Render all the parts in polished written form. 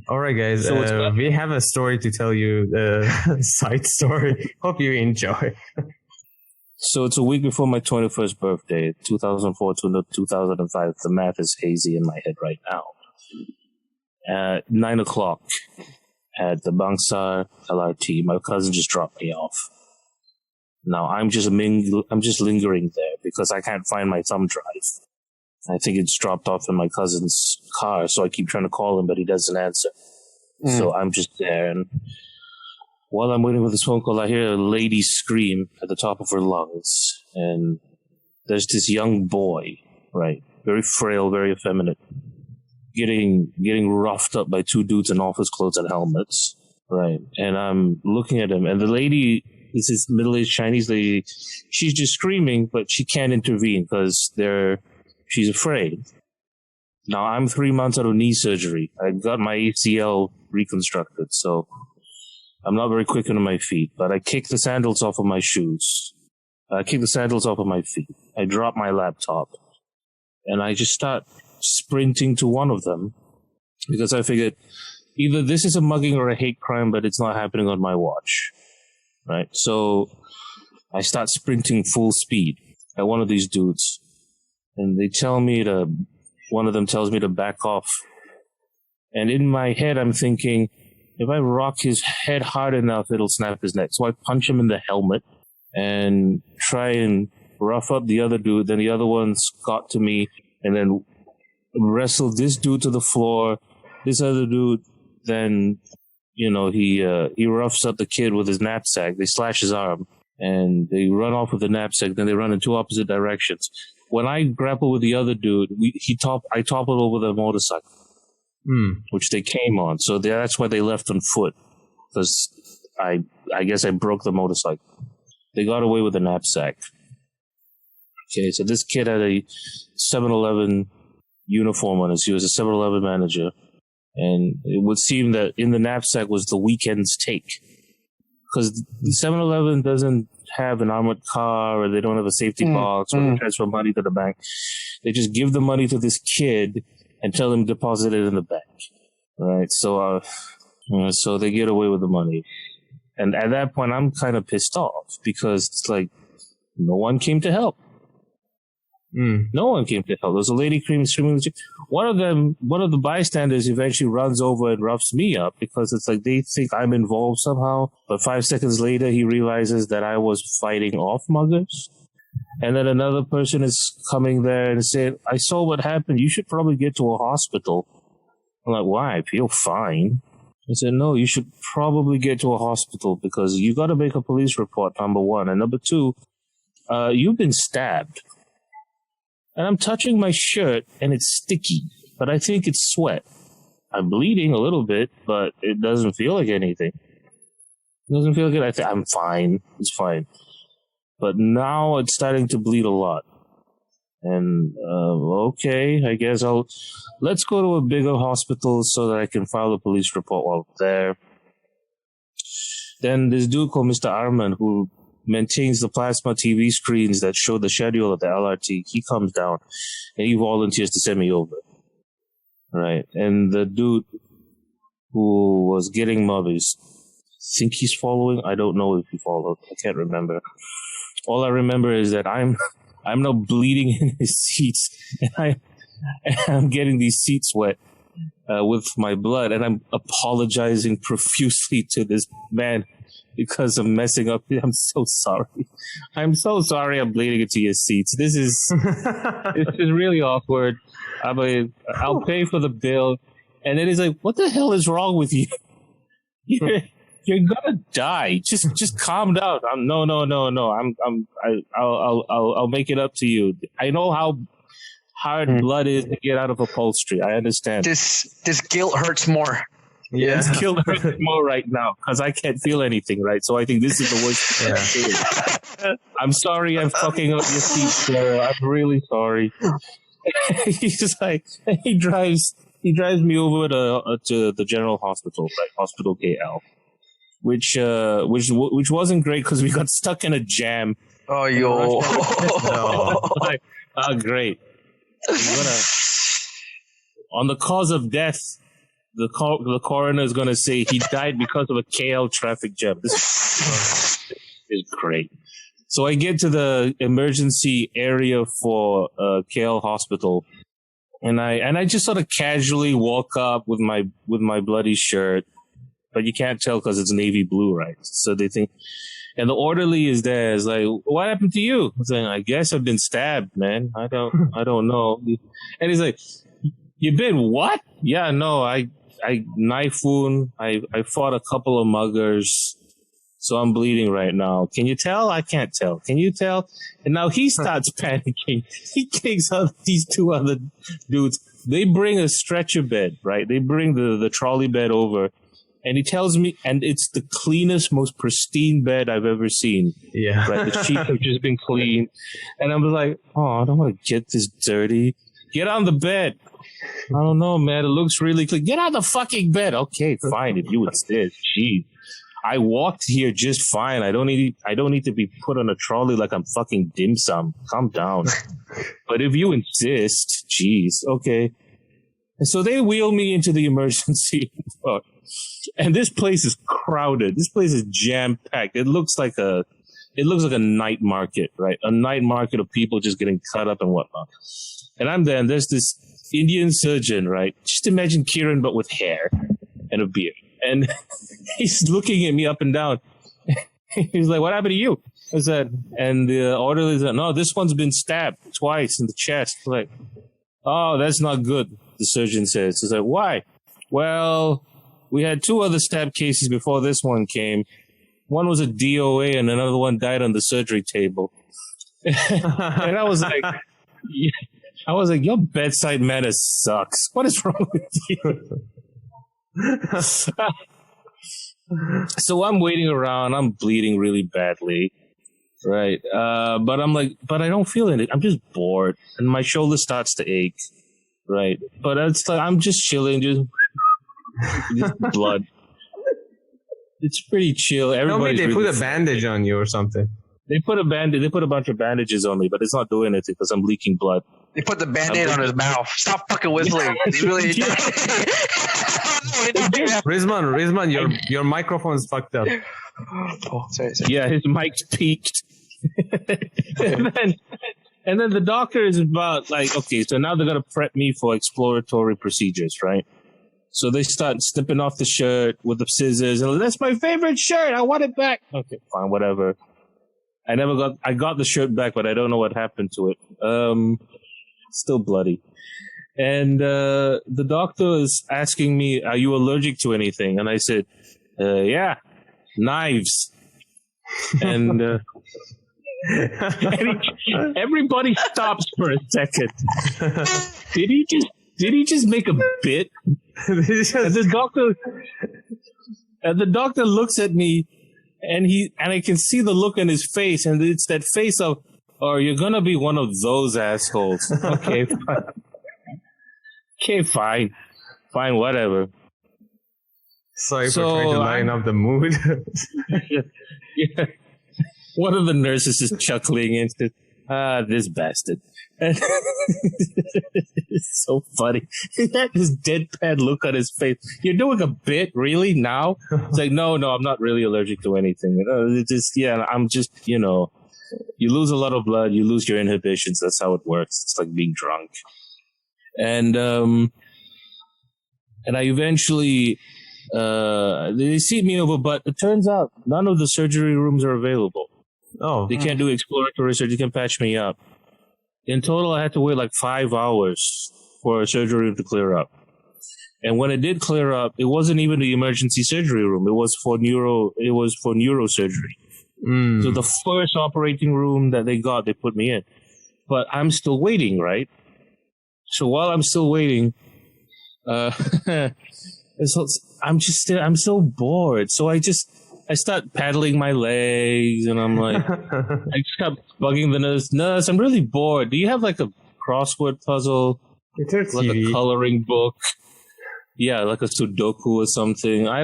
All right, guys. So we have a story to tell you. Side story. Hope you enjoy. So it's a week before my 21st birthday, 2004 to 2005. The math is hazy in my head right now. At 9 o'clock at the Bangsar LRT, my cousin just dropped me off. Now I'm just lingering there because I can't find my thumb drive. I think it's dropped off in my cousin's car, so I keep trying to call him, but he doesn't answer. So I'm just there, and while I'm waiting for this phone call, I hear a lady scream at the top of her lungs, and there's this young boy, right, very frail, very effeminate, getting roughed up by two dudes in office clothes and helmets, right, and I'm looking at him, and the lady, this is middle-aged Chinese lady, she's just screaming, but she can't intervene because she's afraid. Now, I'm 3 months out of knee surgery. I got my ACL reconstructed, so I'm not very quick on my feet, but I kick the sandals off of my shoes. I kick the sandals off of my feet. I drop my laptop, and I just start sprinting to one of them because I figured either this is a mugging or a hate crime, but it's not happening on my watch, right? So I start sprinting full speed at one of these dudes, and one of them tells me to back off. And in my head, I'm thinking, if I rock his head hard enough, it'll snap his neck. So I punch him in the helmet and try and rough up the other dude. Then the other one's got to me and then wrestled this dude to the floor. This other dude, then, he roughs up the kid with his knapsack. They slash his arm and they run off with the knapsack. Then they run in two opposite directions. When I grapple with the other dude, I toppled over the motorcycle, which they came on. So that's why they left on foot, because I guess I broke the motorcycle. They got away with the knapsack. Okay, so this kid had a 7-Eleven uniform on us. He was a 7-Eleven manager. And it would seem that in the knapsack was the weekend's take. Because the 7-Eleven doesn't have an armored car, or they don't have a safety box, or they transfer money to the bank. They just give the money to this kid and tell him to deposit it in the bank. Right? So they get away with the money. And at that point, I'm kind of pissed off because it's like, no one came to help. No one came to help. There's a lady screaming. One of the bystanders eventually runs over and roughs me up because it's like they think I'm involved somehow. But 5 seconds later, he realizes that I was fighting off muggers. And then another person is coming there and saying, I saw what happened. You should probably get to a hospital. I'm like, why? I feel fine. I said, no, you should probably get to a hospital because you got to make a police report, number one. And number two, you've been stabbed. And I'm touching my shirt, and it's sticky, but I think it's sweat. I'm bleeding a little bit, but it doesn't feel like anything. It doesn't feel good. I'm fine. It's fine. But now it's starting to bleed a lot. And, okay, I guess let's go to a bigger hospital so that I can file a police report while I'm there. Then this dude called Mr. Arman, who maintains the plasma TV screens that show the schedule of the LRT, he comes down and he volunteers to send me over. Right. And the dude who was getting mugged, I think he's following. I don't know if he followed. I can't remember. All I remember is that I'm now bleeding in his seats, and I'm getting these seats wet with my blood, and I'm apologizing profusely to this man because I'm messing up. I'm so sorry. I'm so sorry I'm bleeding into your seats. This is really awkward. I'll pay for the bill. And then he's like, what the hell is wrong with you? You're gonna die. Just calm down. No. I'll make it up to you. I know how hard blood is to get out of upholstery. I understand. This guilt hurts more. Yeah, this guilt hurts more right now because I can't feel anything, right? So I think this is the worst. Yeah. I'm sorry I'm fucking up your seat, sir. I'm really sorry. He's just like, he drives me over to the general hospital, like Hospital KL, which wasn't great because we got stuck in a jam. Oh, yo. Like, great. On the cause of death, the coroner is going to say he died because of a KL traffic jam. This is great. So I get to the emergency area for KL hospital, and I just sort of casually walk up with my bloody shirt, but you can't tell because it's navy blue, right? So they think, and the orderly is there. Is like, what happened to you? I'm saying, I guess I've been stabbed, man. I don't know. And he's like, you been what? Yeah, no, I knife wound. I fought a couple of muggers. So I'm bleeding right now. Can you tell? I can't tell. Can you tell? And now he starts panicking. He takes out these two other dudes. They bring a stretcher bed, right? They bring the trolley bed over. And he tells me, and it's the cleanest, most pristine bed I've ever seen. Yeah. Right? The sheets have just been cleaned. And I'm like, oh, I don't want to get this dirty. Get on the bed. I don't know, man. It looks really clean. Get on the fucking bed. Okay, fine. If you insist. Jeez. I walked here just fine. I don't need to be put on a trolley like I'm fucking dim sum. Calm down. But if you insist, jeez, okay. And so they wheel me into the emergency ward. And this place is crowded. This place is jam packed. It looks like a night market, right? A night market of people just getting cut up and whatnot. And I'm there, and there's this Indian surgeon, right? Just imagine Kieran, but with hair and a beard. And he's looking at me up and down. He's like, what happened to you? I said, and the orderly said, no, this one's been stabbed twice in the chest. Like, oh, that's not good, the surgeon says. He's like, why? Well, we had two other stab cases before this one came. One was a DOA and another one died on the surgery table. And I was like, your bedside manner sucks. What is wrong with you? So I'm waiting around. I'm bleeding really badly, right? But I'm like, but I don't feel it. I'm just bored, and my shoulder starts to ache, right? But it's like I'm just chilling, just blood. It's pretty chill. Tell me they really put a bandage on you or something. They put a bandage. They put a bunch of bandages on me, but it's not doing anything because I'm leaking blood. They put the Band-Aid on his mouth. Stop fucking whistling. It's really... Rizman, your microphone's fucked up. Oh, sorry. Yeah, his mic's peaked. and then the doctor is about like, okay, so now they're going to prep me for exploratory procedures, right? So they start snipping off the shirt with the scissors. And that's my favorite shirt. I want it back. Okay, fine, whatever. I got the shirt back, but I don't know what happened to it. Still bloody. And the doctor is asking me, are you allergic to anything? And I said, yeah, knives. And, everybody stops for a second. Did he just make a bit? And the doctor looks at me, and I can see the look on his face, and it's that face of, oh, you're gonna be one of those assholes. Okay, fine. Okay, fine, whatever. Sorry for trying to line up the mood. Yeah. One of the nurses is chuckling and says, this bastard. And it's so funny. He had this deadpan look on his face. You're doing a bit, really, now? It's like, no, I'm not really allergic to anything. I'm just, you lose a lot of blood, you lose your inhibitions. That's how it works. It's like being drunk. And I eventually, they seat me over, but it turns out none of the surgery rooms are available. Oh. They can't do exploratory surgery. They can patch me up. In total, I had to wait like 5 hours for a surgery room to clear up. And when it did clear up, it wasn't even the emergency surgery room. It was for neurosurgery. So the first operating room that they put me in. But I'm still waiting, right? So while I'm still waiting, I'm so bored. So I start paddling my legs, and I'm like, I just kept bugging the nurse. Nurse, I'm really bored. Do you have like a crossword puzzle? It's a like TV. a coloring book? Yeah, like a Sudoku or something. I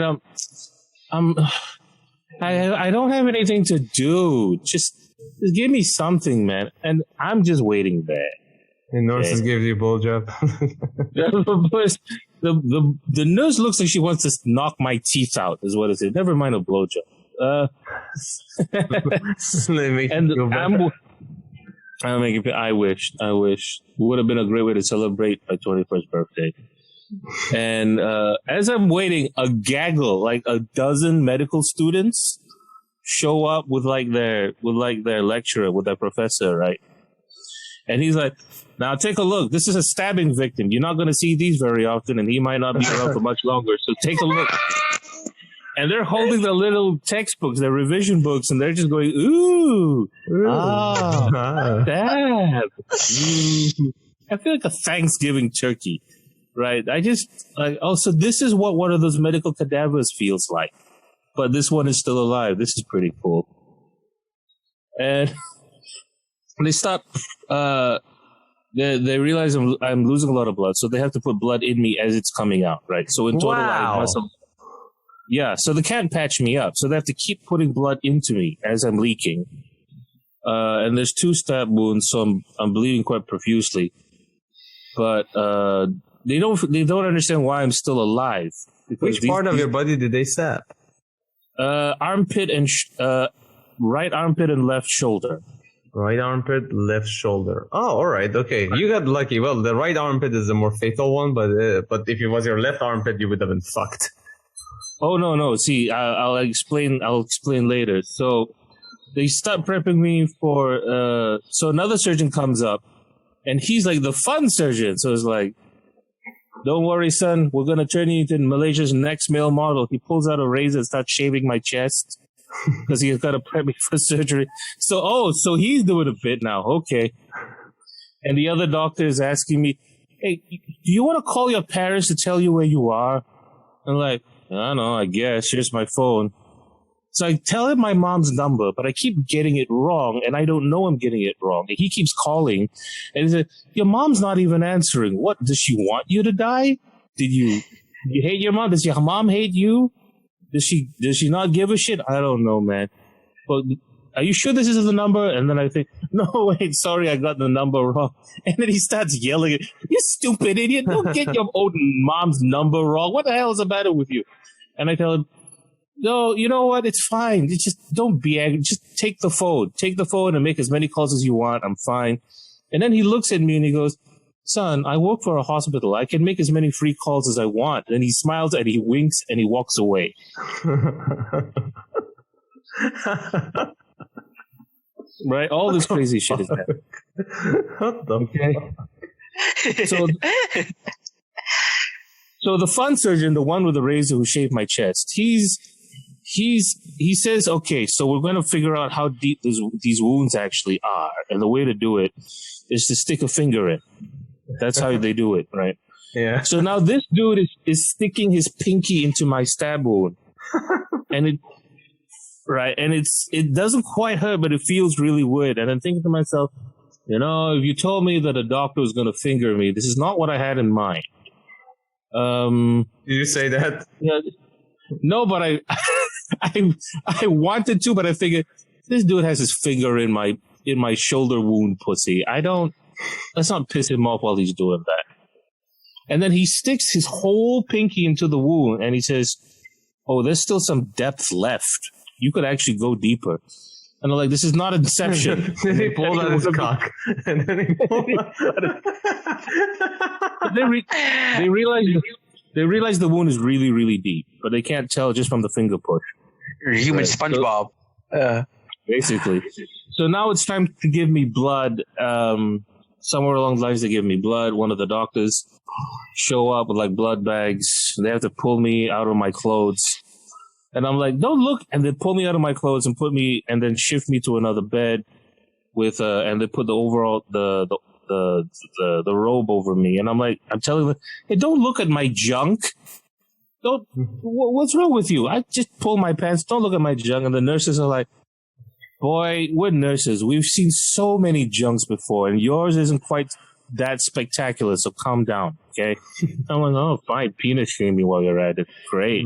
don't have anything to do. Just give me something, man. And I'm just waiting there. The nurses give you a blowjob. the nurse looks like she wants to knock my teeth out, is what it is. Never mind a blowjob. I wish. Would have been a great way to celebrate my 21st birthday. And as I'm waiting, a gaggle, like a dozen medical students, show up with their lecturer, with their professor, right? And he's like, "Now take a look. This is a stabbing victim. You're not going to see these very often, and he might not be around for much longer. So take a look." And they're holding their little textbooks, their revision books, and they're just going, "Ooh, stab." I feel like a Thanksgiving turkey, right? I just so this is what one of those medical cadavers feels like, but this one is still alive. This is pretty cool. And they stop. They realize I'm losing a lot of blood, so they have to put blood in me as it's coming out, right? So in total, so they can't patch me up, so they have to keep putting blood into me as I'm leaking. And there's 2 stab wounds, so I'm bleeding quite profusely. But they don't understand why I'm still alive. Which part of your body did they stab? Armpit and right armpit and left shoulder. Right armpit, left shoulder. Oh, all right, okay. You got lucky. Well, the right armpit is the more fatal one, but if it was your left armpit, you would have been fucked. Oh no! See, I'll explain later. So they start prepping me for. So another surgeon comes up, and he's like the fun surgeon. So it's like, "Don't worry, son. We're gonna turn you into Malaysia's next male model." He pulls out a razor and starts shaving my chest because he's got to prep me for surgery. So he's doing a bit now. Okay. And the other doctor is asking me, "Hey, do you want to call your parents to tell you where you are?" I'm like, "I don't know, I guess. Here's my phone." So I tell him my mom's number, but I keep getting it wrong, and I don't know I'm getting it wrong. And he keeps calling, and he said, "Your mom's not even answering. What, does she want you to die? Did you hate your mom? Does your mom hate you? Does she not give a shit? I don't know, man. But are you sure this is the number?" And then I think, "No, wait, sorry, I got the number wrong." And then he starts yelling, "You stupid idiot, don't get your old mom's number wrong. What the hell is the matter with you?" And I tell him, "No, you know what? It's fine. Just don't be angry. Just take the phone. Take the phone and make as many calls as you want. I'm fine." And then he looks at me and he goes, "Son, I work for a hospital. I can make as many free calls as I want." And he smiles and he winks and he walks away. Right? All this crazy shit is happening. Okay. So the fun surgeon, the one with the razor who shaved my chest, he says, "Okay, so we're going to figure out how deep these wounds actually are, and the way to do it is to stick a finger in." That's how they do it, right? Yeah. So now this dude is sticking his pinky into my stab wound, and it doesn't quite hurt, but it feels really weird. And I'm thinking to myself, if you told me that a doctor was going to finger me, this is not what I had in mind. Did you say that? Yeah. No, but I wanted to, but I figured this dude has his finger in my shoulder wound, pussy. Let's not piss him off while he's doing that. And then he sticks his whole pinky into the wound, and he says, "Oh, there's still some depth left. You could actually go deeper." And I'm like, "This is not Inception." Then he pulled out his cock. And then he pulled out. They realize the wound is really, really deep, but they can't tell just from the finger push. You're human SpongeBob. Basically. So now it's time to give me blood. Somewhere along the lines, they give me blood. One of the doctors show up with blood bags. They have to pull me out of my clothes. And I'm like, "Don't look." And they pull me out of my clothes and and then shift me to another bed and they put the overall, the robe over me. And I'm telling them, "Hey, don't look at my junk. What's wrong with you? I just pull my pants. Don't look at my junk." And the nurses are like, "Boy, we're nurses. We've seen so many junks before, and yours isn't quite that spectacular, so calm down, okay?" I'm like, "Oh, fine, penis shame me while you're at it. Great,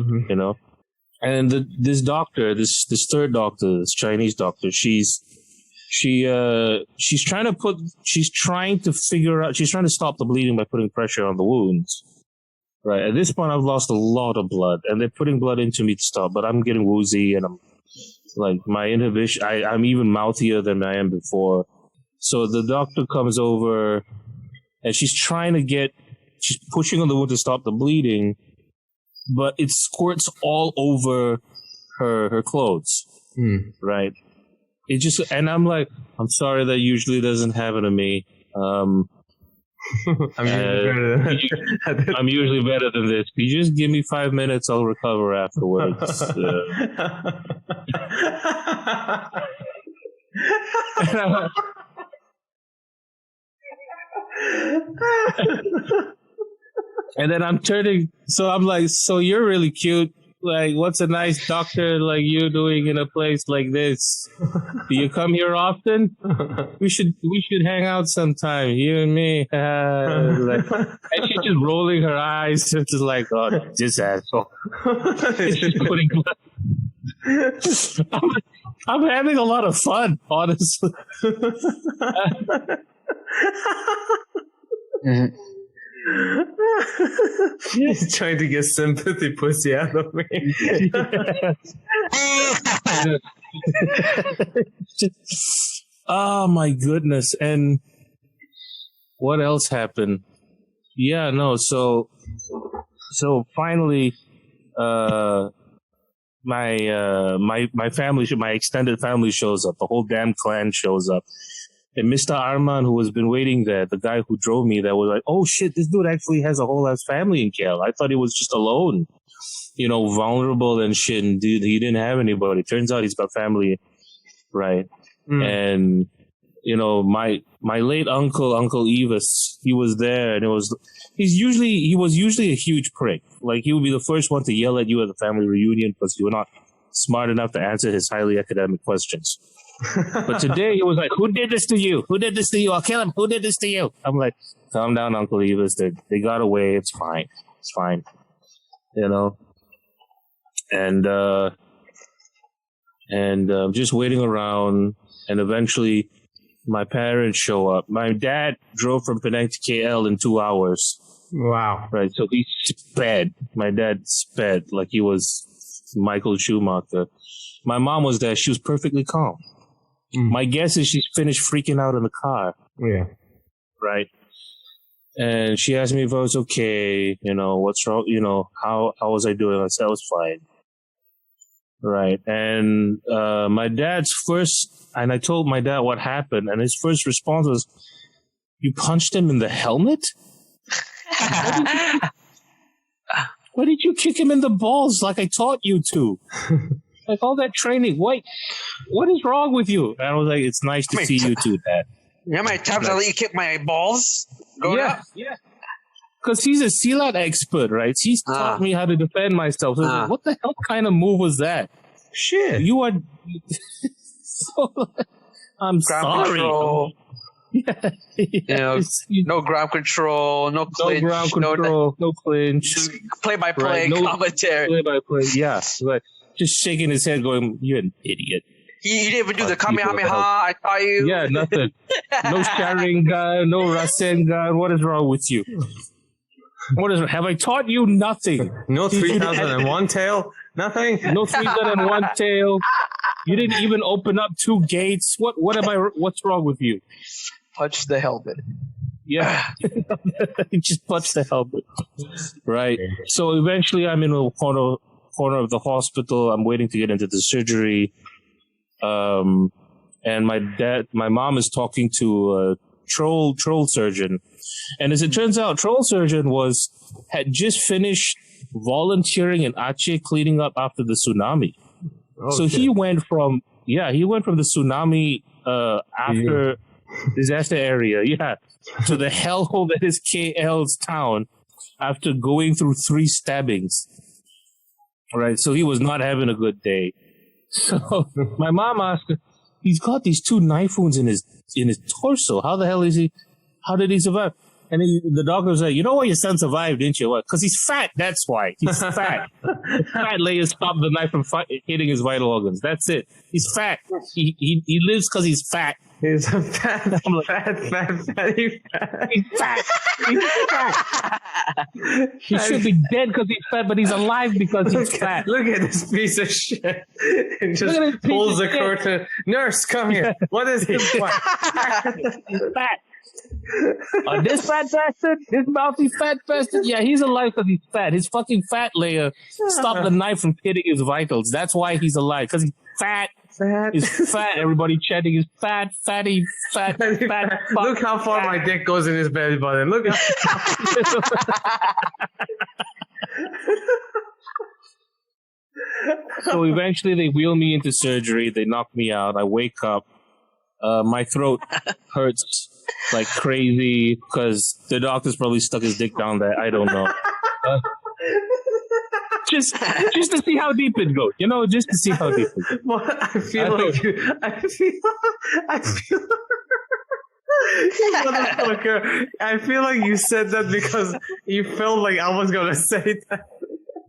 And this doctor, this third doctor, this Chinese doctor, she's trying to stop the bleeding by putting pressure on the wounds. Right. At this point, I've lost a lot of blood, and they're putting blood into me to stop. But I'm getting woozy, and I'm like my inhibition. I'm even mouthier than I am before. So the doctor comes over, and she's pushing on the wound to stop the bleeding, but it squirts all over her clothes. Right. It just, and I'm like, I'm sorry, that usually doesn't happen to me. I'm usually better than this. If you just give me 5 minutes, I'll recover afterwards. And then I'm turning, so I'm like, so you're really cute. Like, what's a nice doctor like you doing in a place like this? Do you come here often? We should hang out sometime, you and me. And she's just rolling her eyes, just like, oh, this asshole. It's just putting. I'm having a lot of fun, honestly. He's trying to get sympathy pussy out of me. Oh my goodness. And what else happened? Yeah, no, so finally my family, my extended family shows up. The whole damn clan shows up. And Mr. Arman, who has been waiting there, the guy who drove me there, was like, oh shit, this dude actually has a whole ass family in KL. I thought he was just alone, vulnerable and shit. And dude, he didn't have anybody. Turns out he's got family, right? And, my late uncle Evis, he was there, and he was usually a huge prick. Like, he would be the first one to yell at you at the family reunion because you were not smart enough to answer his highly academic questions. But today he was like, who did this to you? Who did this to you? I'll kill him. Who did this to you? I'm like, calm down, Uncle Evis. They got away. It's fine. It's fine. And just waiting around, and eventually my parents show up. My dad drove from Penang to KL in 2 hours. Wow. Right. So he sped. My dad sped like he was Michael Schumacher. My mom was there. She was perfectly calm. My guess is she's finished freaking out in the car. Yeah. Right. And she asked me if I was okay, what's wrong, how was I doing? I said I was fine. Right. And my dad's and I told my dad what happened, and his first response was, you punched him in the helmet? Why did you kick him in the balls like I taught you to? Like all that training. What is wrong with you? And I was like, it's nice to see you too, Dad. You know how many times I let you kick my balls? Yeah. Because he's a Silat expert, right? He's taught me how to defend myself. So like, what the hell kind of move was that? Shit. You are... I'm ground sorry. Control. No ground control, no clinch. No ground control, no clinch. Just play-by-play commentary. Play-by-play, yeah. Like, just shaking his head going, you're an idiot. You didn't even do the Kamehameha, I taught you. Yeah, nothing. No Sharingan, no Rasengan. What is wrong with you? Have I taught you nothing? No 3001 tail? Nothing? No 3001 tail. You didn't even open up 2 gates. What's wrong with you? Punch the helmet. Yeah. Just punch the helmet. Right. So eventually I'm in a corner of the hospital. I'm waiting to get into the surgery. And my mom is talking to a troll surgeon. And as it turns out, troll surgeon had just finished volunteering in Aceh cleaning up after the tsunami. Okay. So he went from the tsunami after disaster area, to the hellhole that is KL's town after going through 3 stabbings. Right, so he was not having a good day. So my mom asked, he's got these 2 knife wounds in his torso. How the hell is he? How did he survive? And the doctor was like, you know why your son survived, didn't you? What? Because he's fat. That's why. He's fat. Fat layers stop the knife from hitting his vital organs. That's it. He's fat. He lives because he's fat. He's a fatty fat. He's fat. He's fat. He should be dead because he's fat, but he's alive because he's fat. Look at this piece of shit. And just pulls the curtain. Nurse, come here. What is he? He's fat. This fat bastard, this mouthy fat bastard, yeah, he's alive because he's fat. His fucking fat layer stopped the knife from hitting his vitals. That's why he's alive, because he's fat. He's fat. Everybody chanting, he's fat, fatty, fat, fat. Look how far my dick goes in his belly button. Look how So eventually they wheel me into surgery. They knock me out. I wake up. My throat hurts like crazy because the doctor's probably stuck his dick down there. I don't know. Just to see how deep it goes, just to see how deep it goes. Well, I feel like you motherfucker. I feel like you said that because you felt like I was gonna say that.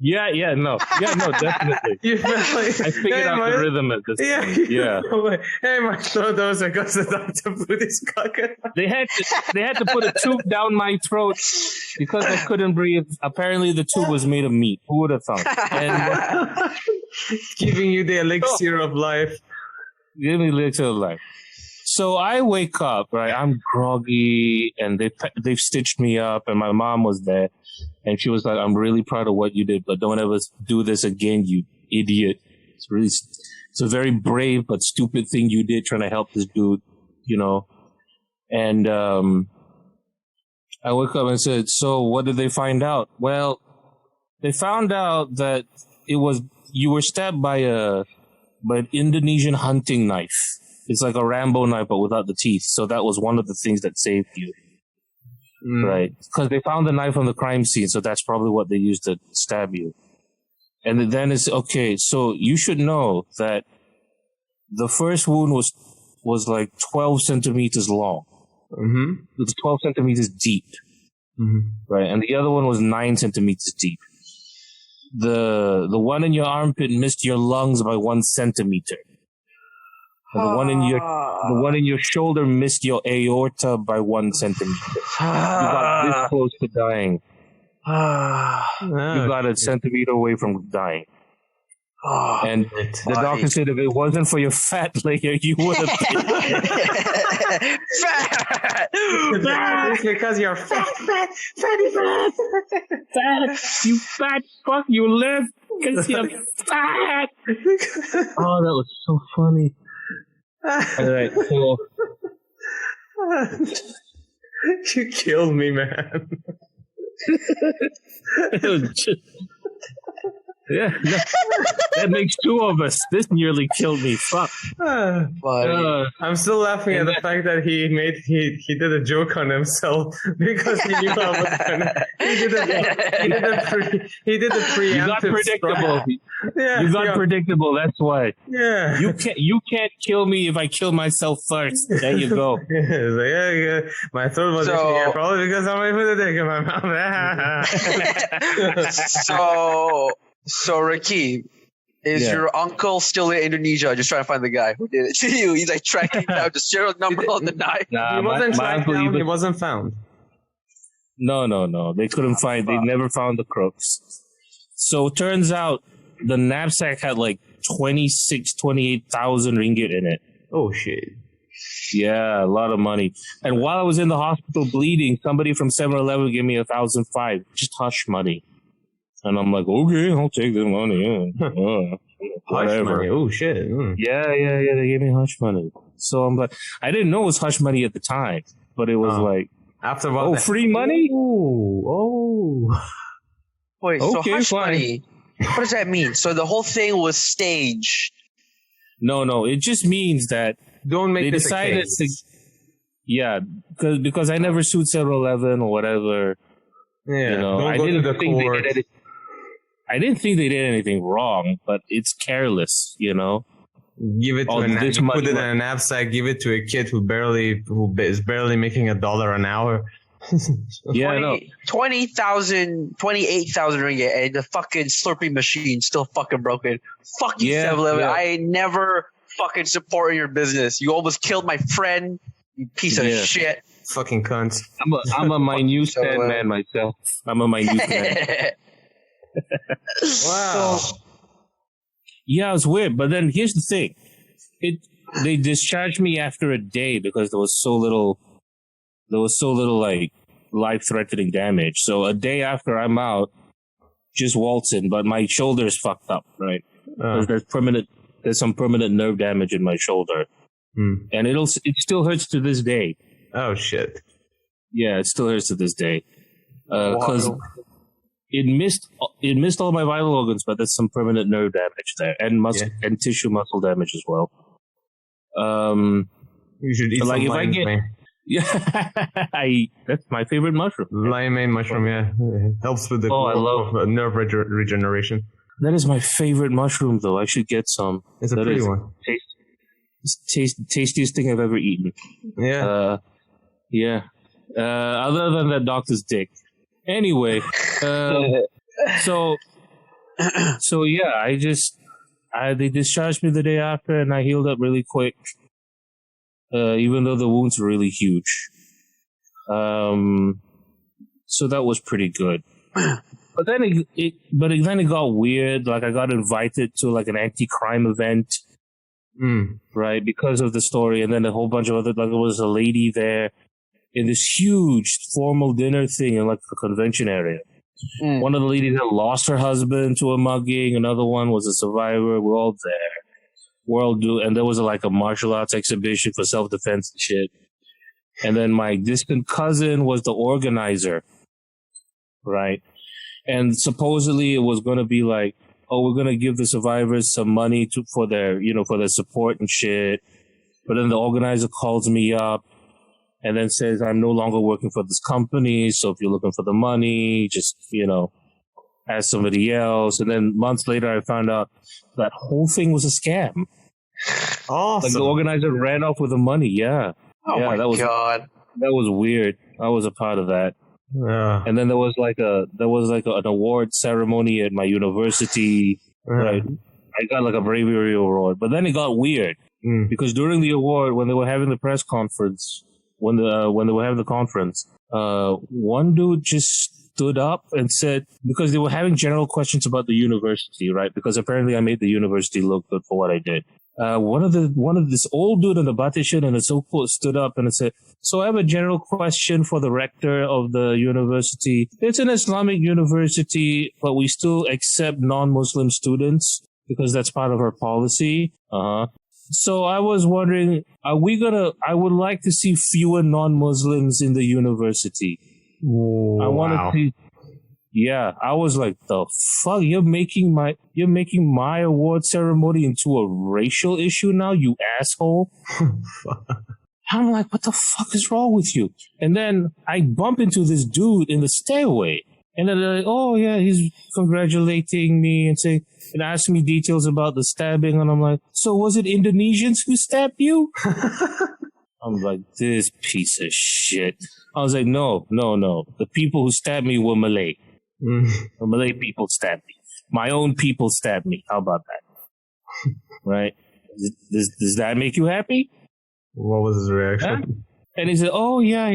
Yeah, no, definitely. You felt like I figured out the rhythm at this point. Yeah. Like, hey, my throat goes because the doctor put his cock in. They had to put a tube down my throat because I couldn't breathe. Apparently, the tube was made of meat. Who would have thought? And giving you the elixir of life. Give me the elixir of life. So I wake up, right? I'm groggy, and they've stitched me up, and my mom was there, and she was like, "I'm really proud of what you did, but don't ever do this again, you idiot." It's a very brave but stupid thing you did, trying to help this dude, And I woke up and said, "So what did they find out?" Well, they found out that you were stabbed by an Indonesian hunting knife. It's like a Rambo knife, but without the teeth. So that was one of the things that saved you. Right. Because they found the knife on the crime scene. So that's probably what they used to stab you. And then it's, okay, so you should know that the first wound was like 12 centimeters long. Mm-hmm. It was 12 centimeters deep. Mm-hmm. Right. And the other one was 9 centimeters deep. The one in your armpit missed your lungs by 1 centimeter. And the one in your shoulder missed your aorta by 1 centimeter. You got this close to dying. You got a centimeter away from dying. And the doctor said if it wasn't for your fat layer, you would have been fat. It's because you're fat. You fat fuck. You live because you're fat. Oh, that was so funny. All right, so you killed me, man. It was just, that makes 2 of us. This nearly killed me. Fuck. I'm still laughing at the fact that he did a joke on himself because he knew I was gonna. He did a preemptive. You got predictable. You got predictable. That's why. Yeah. You can't kill me if I kill myself first. There you go. Yeah. My throat was itching here, probably because somebody put a dick in my mouth. So Raqib, is your uncle still in Indonesia? Just trying to find the guy who did it to you. He's like tracking down the serial number on the knife. Nah, he wasn't tracked down. He wasn't found. No. They couldn't find. They never found the crooks. So it turns out the knapsack had like 28,000 ringgit in it. Oh shit. Yeah, a lot of money. And while I was in the hospital bleeding, somebody from 7-Eleven gave me 1,005, just hush money. And I'm like, okay, I'll take this money. Hush money. Oh shit. Yeah. They gave me hush money. So I'm like, I didn't know it was hush money at the time, but it was like, after about free money? Oh. Wait, okay, so hush money. What does that mean? So the whole thing was staged. No. It just means that don't make they this decided a case. because I never sued 7-Eleven or whatever. Yeah, don't go to the court. I didn't think they did anything wrong, but it's careless, Give it to put it in a knapsack. Give it to a kid who is barely making $1 an hour. 28,000 ringgit, and the fucking Slurpee machine still fucking broken. Fuck you, 7-Eleven. I never fucking supporting your business. You almost killed my friend. You piece of shit. Fucking cunt. I'm a minute man myself. I'm a minute man. Wow. So, yeah, it's weird. But then here's the thing. They discharged me after a day because there was so little like life-threatening damage. So a day after I'm out, just waltzing, but my shoulder's fucked up, right? Because there's some permanent nerve damage in my shoulder. And it still hurts to this day. Oh shit. Yeah, it still hurts to this day. Because it missed all my vital organs, but there's some permanent nerve damage there, and and tissue muscle damage as well. You should eat some limeade. That's my favorite mushroom. Limeade mushroom, yeah. It helps with the I love nerve regeneration. That is my favorite mushroom, though. I should get some. It's a pretty one. Tastiest thing I've ever eaten. Yeah. Other than that doctor's dick. Anyway, so yeah, they discharged me the day after, and I healed up really quick. Even though the wounds were really huge. So that was pretty good. But then it got weird. Like I got invited to like an anti-crime event, right? Because of the story, and then a whole bunch of other. Like there was a lady there in this huge formal dinner thing in like a convention area. One of the ladies had lost her husband to a mugging. Another one was a survivor. We're all there. And there was like a martial arts exhibition for self-defense and shit. And then my distant cousin was the organizer, right? And supposedly it was going to be like, oh, we're going to give the survivors some money for their support and shit. But then the organizer calls me up and then says, I'm no longer working for this company. So if you're looking for the money, just, ask somebody else. And then months later, I found out that whole thing was a scam. Awesome. Like the organizer ran off with the money. Yeah. Oh my God. That was weird. I was a part of that. Yeah. And then there was like an award ceremony at my university. Right. I got like a bravery award, but then it got weird because during the award, when they were having the press conference, when they were having the conference, one dude just stood up and said, because they were having general questions about the university, right? Because apparently I made the university look good for what I did. One of this old dude in the batishan and the so-called stood up and said, so I have a general question for the rector of the university. It's an Islamic university, but we still accept non-Muslim students because that's part of our policy. So I was wondering, I would like to see fewer non-Muslims in the university. Ooh, I want to see. Yeah, I was like, the fuck, you're making my award ceremony into a racial issue now, you asshole. I'm like, what the fuck is wrong with you? And then I bump into this dude in the stairway. And then they're like, oh yeah, he's congratulating me and asking me details about the stabbing. And I'm like, so was it Indonesians who stabbed you? I'm like, this piece of shit. I was like, no. The people who stabbed me were Malay. The Malay people stabbed me. My own people stabbed me. How about that? Right? Does that make you happy? What was his reaction? Huh? And he said, oh, yeah.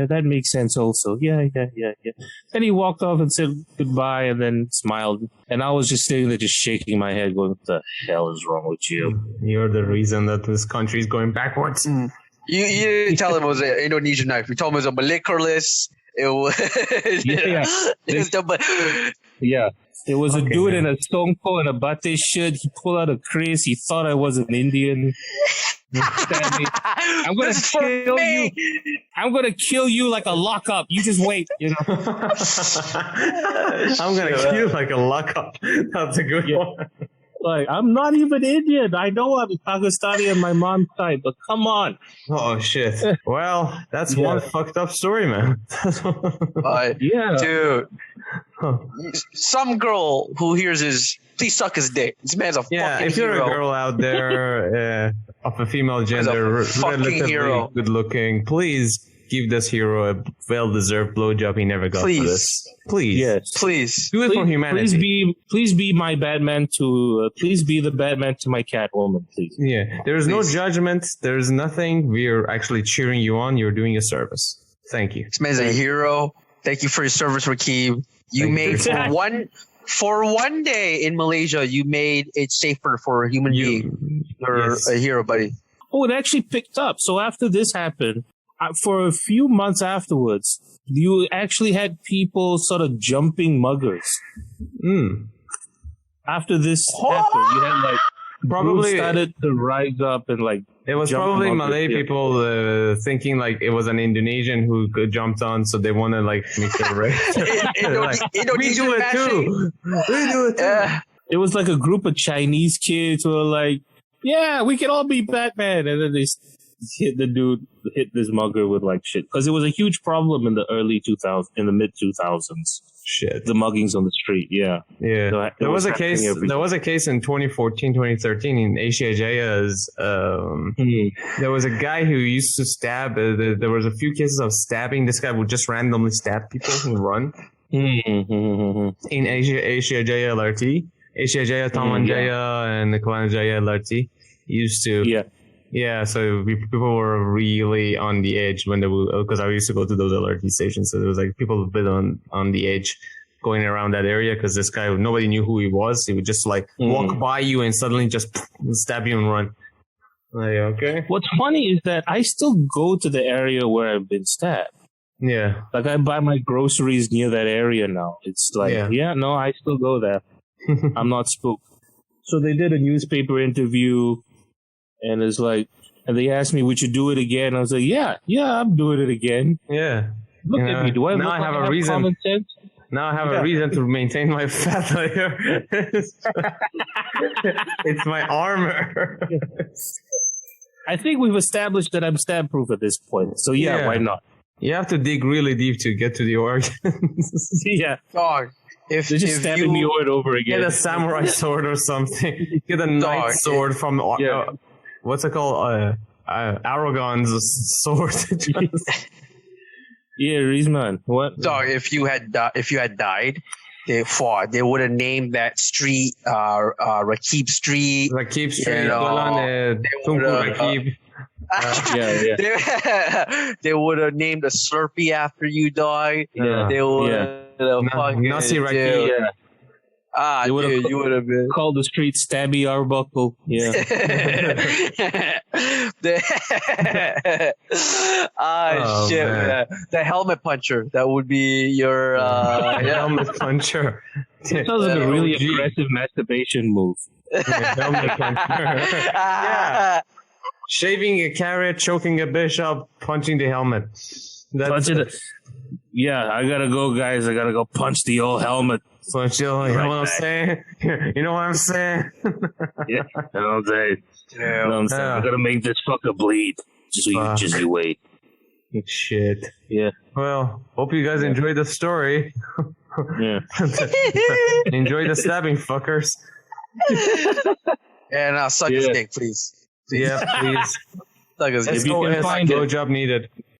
That makes sense also. Yeah. Then he walked off and said goodbye and then smiled. And I was just sitting there just shaking my head going, what the hell is wrong with you? You're the reason that this country is going backwards. You didn't tell him it was an Indonesian knife. You told him it was a Malikurlis. It was... Yeah. There was a dude in a songpo and a batik shirt. He pulled out a Chris. He thought I was an Indian. I'm gonna kill you. I'm gonna kill you like a lockup. You just wait. I'm gonna kill you like a lockup. That's a good one. Like, I'm not even Indian. I know I'm Pakistani on my mom's side, but come on. Oh, shit. Well, that's one fucked up story, man. Dude. Some girl who hears his, please suck his dick. This man's a fucking hero. Yeah, if you're a girl out there of a female gender, relatively good looking, please give this hero a well-deserved blowjob he never got for Please. this. Please. Yes. Please. Do it for humanity. Please be my Batman to. Please be the Batman to my Catwoman, please. Yeah. There's no judgment. There's nothing. We're actually cheering you on. You're doing a service. Thank you. This man's a hero. Thank you for your service, Raqib. You made for one day in Malaysia, you made it safer for a human being. You're a hero, buddy. Oh, it actually picked up. So after this happened, for a few months afterwards, you actually had people sort of jumping muggers. After this happened, you had like probably started to rise up and like. It was probably Malay people thinking like it was an Indonesian who jumped on, so they want to like make it right. We do it too. We do it too. It was like a group of Chinese kids who were like, "Yeah, we can all be Batman," and then they hit this mugger with like shit because it was a huge problem in the mid 2000s. Shit, the muggings on the street. Yeah. So there was a case. There was a case in 2014, 2013 in Asia Jaya's. There was a guy who used to stab. There was a few cases of stabbing. This guy would just randomly stab people who run. In Asia Jaya LRT, Asia Jaya Taman Jaya and the Kelana Jaya LRT used to. Yeah, so people were really on the edge when they were, because I used to go to those LRT stations. So there was like people a bit on the edge going around that area because this guy, nobody knew who he was. He would just like walk by you and suddenly just stab you and run. Like, okay. What's funny is that I still go to the area where I've been stabbed. Yeah. Like I buy my groceries near that area now. It's like, I still go there. I'm not spooked. So they did a newspaper interview. And it's like, and they asked me, would you do it again? I was like, yeah, I'm doing it again. Yeah. Look at me. Do I now I have a reason. Common sense? Now I have a reason to maintain my fat layer. It's my armor. I think we've established that I'm stab-proof at this point. So why not? You have to dig really deep to get to the organs. Yeah. Dog. They're just stabbing me over and over again. Get a samurai sword or something. Get a knight sword from what's it called? Aragon's sword. Rizman. What? Dog, if you had died, they would have named that street Raqib Street. Raqib Street. Raqib. They would have named a Slurpee after you, dog. They would Nasi Raqib. You would have been called the street Stabby Arbuckle. Yeah. Shit. Man. The helmet puncher. That would be your helmet puncher. It sounds like a really aggressive masturbation move. Helmet puncher. Shaving a carrot, choking a bishop, punching the helmet. I gotta go, guys. I gotta go punch the old helmet. Punch the old helmet. You know what I'm saying? You know what I'm saying? You know what I'm saying? I gotta make this fucker bleed. Just you wait. Shit. Yeah. Well, hope you guys enjoyed the story. Yeah. Enjoy the stabbing, fuckers. And suck his dick, please. Yeah, please. Suck his dick. SOS, blowjob needed.